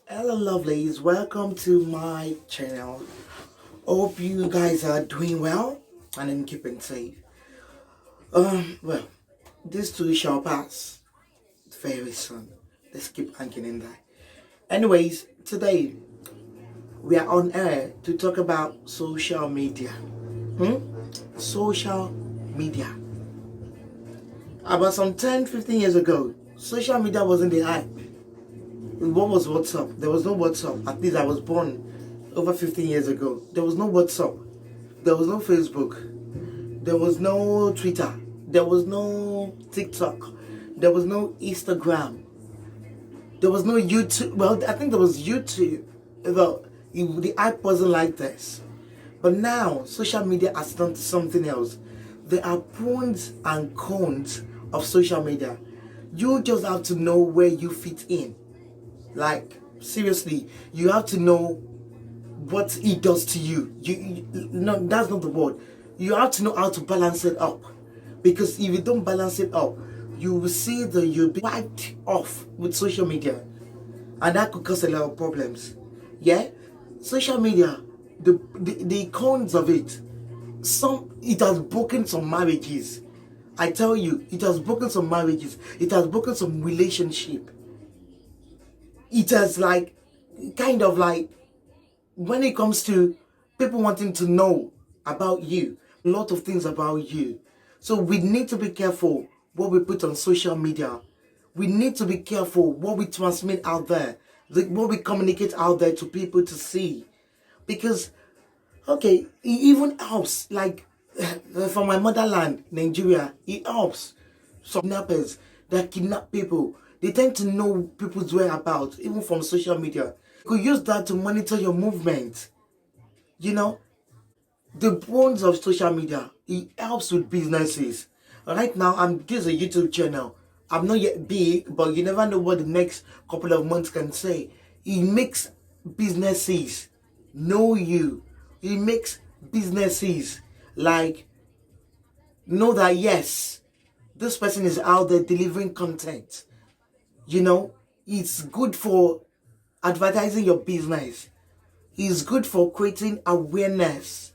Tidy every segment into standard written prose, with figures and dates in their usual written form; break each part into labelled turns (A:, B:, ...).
A: Hello lovelies, welcome to my channel. Hope you guys are doing well and in keeping safe. Well, this too shall pass very soon. Let's keep hanging in there. Anyways, today we are on air to talk about social media. Hmm? Social media. About some 10-15 years ago, social media wasn't the hype. What was WhatsApp? There was no WhatsApp. At least I was born over 15 years ago. There was no WhatsApp. There was no Facebook. There was no Twitter. There was no TikTok. There was no Instagram. There was no YouTube. Well, I think there was YouTube. The app wasn't like this. But now, social media has done something else. There are pros and cons of social media. You just have to know where you fit in. Like, seriously, you have to know what it does to you. No, that's not the word. You have to know how to balance it up. Because if you don't balance it up, you will see that you'll be wiped off with social media. And that could cause a lot of problems. Yeah? Social media, the cons of it, it has broken some marriages. I tell you, it has broken some marriages. It has broken some relationship. It has kind of like, when it comes to people wanting to know about you, a lot of things about you. So we need to be careful what we put on social media. We need to be careful what we transmit out there, what we communicate out there to people to see. Because, okay, it even helps, like, from my motherland, Nigeria, it helps. Some kidnappers that kidnap people, they tend to know people's whereabouts, even from social media. You could use that to monitor your movement. You know, the bones of social media, it helps with businesses. Right now, this is a YouTube channel. I'm not yet big, but you never know what the next couple of months can say. It makes businesses know you. It makes businesses like know that yes, this person is out there delivering content. You know, it's good for advertising your business. It's good for creating awareness.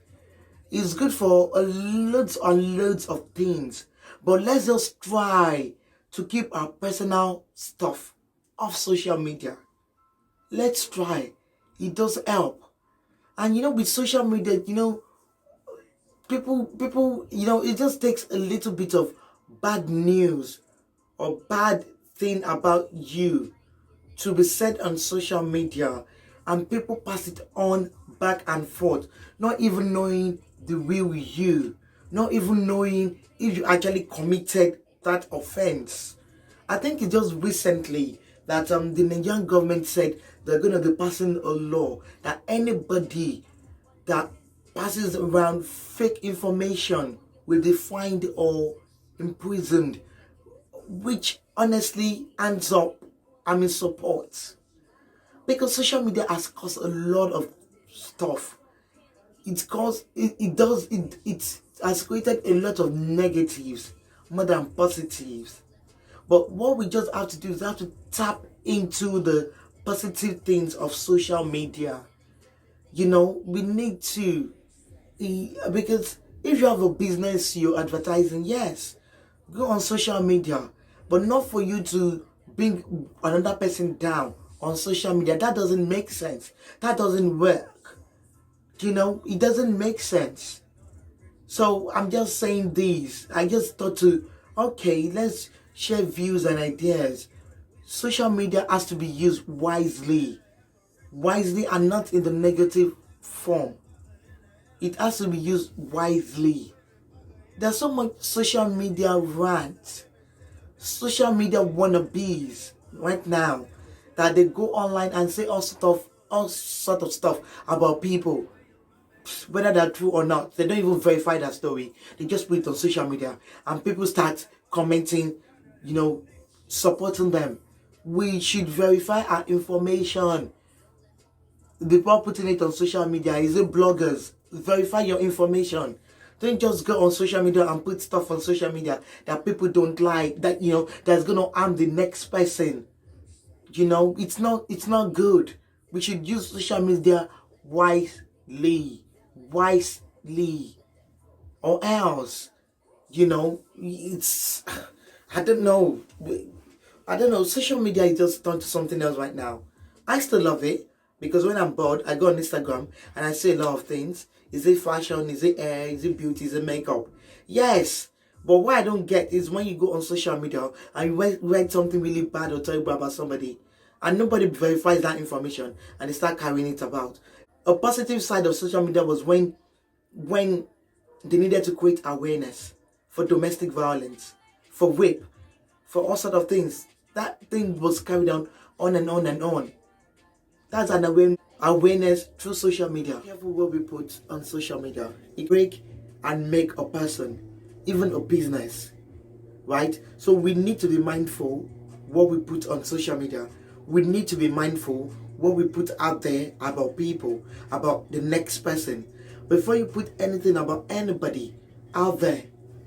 A: It's good for loads and loads of things. But let's just try to keep our personal stuff off social media. Let's try. It does help. And with social media, people, it just takes a little bit of bad news or bad thing about you to be said on social media, and people pass it on back and forth, not even knowing the real you, not even knowing if you actually committed that offense. I think it's just recently that the Nigerian government said they're going to be passing a law that anybody that passes around fake information will be fined or imprisoned, which honestly ends up I'm in support, because social media has caused a lot of stuff. It has created a lot of negatives more than positives. But what we just have to do is have to tap into the positive things of social media. We need to, because if you have a business you're advertising, yes, go on social media, but not for you to bring another person down on social media. That doesn't make sense. That doesn't work. It doesn't make sense. So I'm just saying this. I just thought okay, let's share views and ideas. Social media has to be used wisely and not in the negative form. It has to be used wisely. There's so much social media rant, social media wannabes right now, that they go online and say all sort of stuff about people, whether they're true or not. They don't even verify that story. They just put it on social media, and people start commenting, supporting them. We should verify our information before putting it on social media. Is it bloggers? Verify your information. Don't just go on social media and put stuff on social media that people don't like, that that's gonna harm the next person. It's not good. We should use social media wisely, wisely, or else, it's I don't know. I don't know. Social media is just turned to something else right now. I still love it because when I'm bored, I go on Instagram and I see a lot of things. Is it fashion? Is it hair? Is it beauty? Is it makeup? Yes. But what I don't get is when you go on social media and you read something really bad or terrible about somebody and nobody verifies that information and they start carrying it about. A positive side of social media was when they needed to create awareness for domestic violence, for rape, for all sort of things. That thing was carried on and on and on. That's an awareness through social media. Be careful what we put on social media. It break and make a person, even a business, right? So we need to be mindful what we put on social media. We need to be mindful what we put out there about people, about the next person. Before you put anything about anybody out there,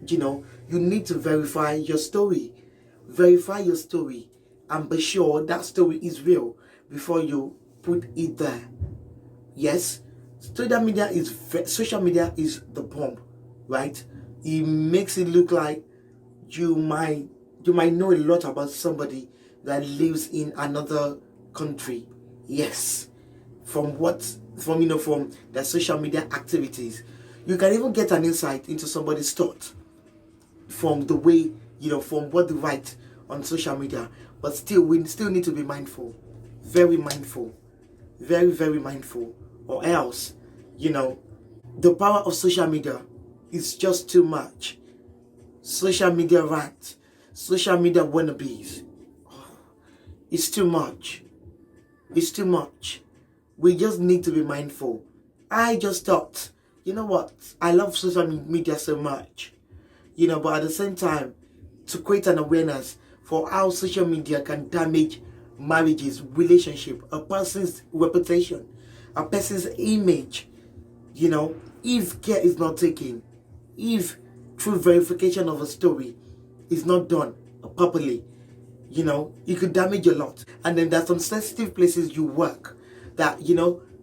A: you need to verify your story. Verify your story and be sure that story is real before you put it there. Yes, social media is the bomb, right? It makes it look like you might know a lot about somebody that lives in another country. Yes, from the social media activities, you can even get an insight into somebody's thought from the way from what they write on social media. But still, we still need to be mindful, very mindful, very very mindful, or else the power of social media is just too much. Social media rant, social media wannabes, it's too much. It's too much. We just need to be mindful. I just thought, you know what, I love social media so much, but at the same time, to create an awareness for how social media can damage marriages, relationship, a person's reputation, a person's image, if care is not taken, if true verification of a story is not done properly, it could damage a lot. And then there's some sensitive places you work that,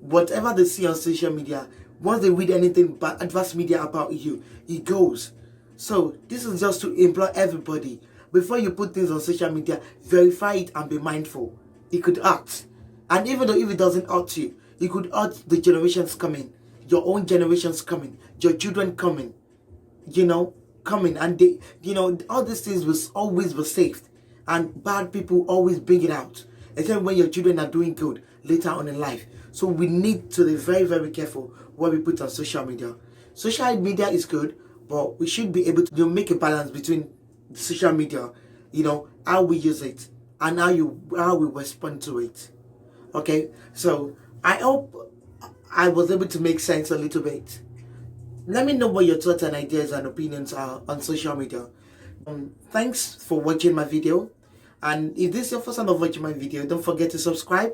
A: whatever they see on social media, once they read anything but adverse media about you, it goes. So this is just to implore everybody, before you put things on social media, verify it and be mindful. It could hurt. And even though if it doesn't hurt you, it could hurt the generations coming, your own generations coming, your children coming, coming, and they, all these things will always be saved. And bad people always bring it out, except when your children are doing good later on in life. So we need to be very, very careful what we put on social media. Social media is good, but we should be able to make a balance between social media, how we use it and how we respond to it. Okay, so I hope I was able to make sense a little bit. Let me know what your thoughts and ideas and opinions are on social media. Thanks for watching my video, and if this is your first time of watching my video, don't forget to subscribe,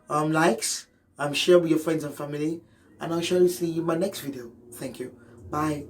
A: likes, share with your friends and family, and I'll surely see you in my next video. Thank you. Bye.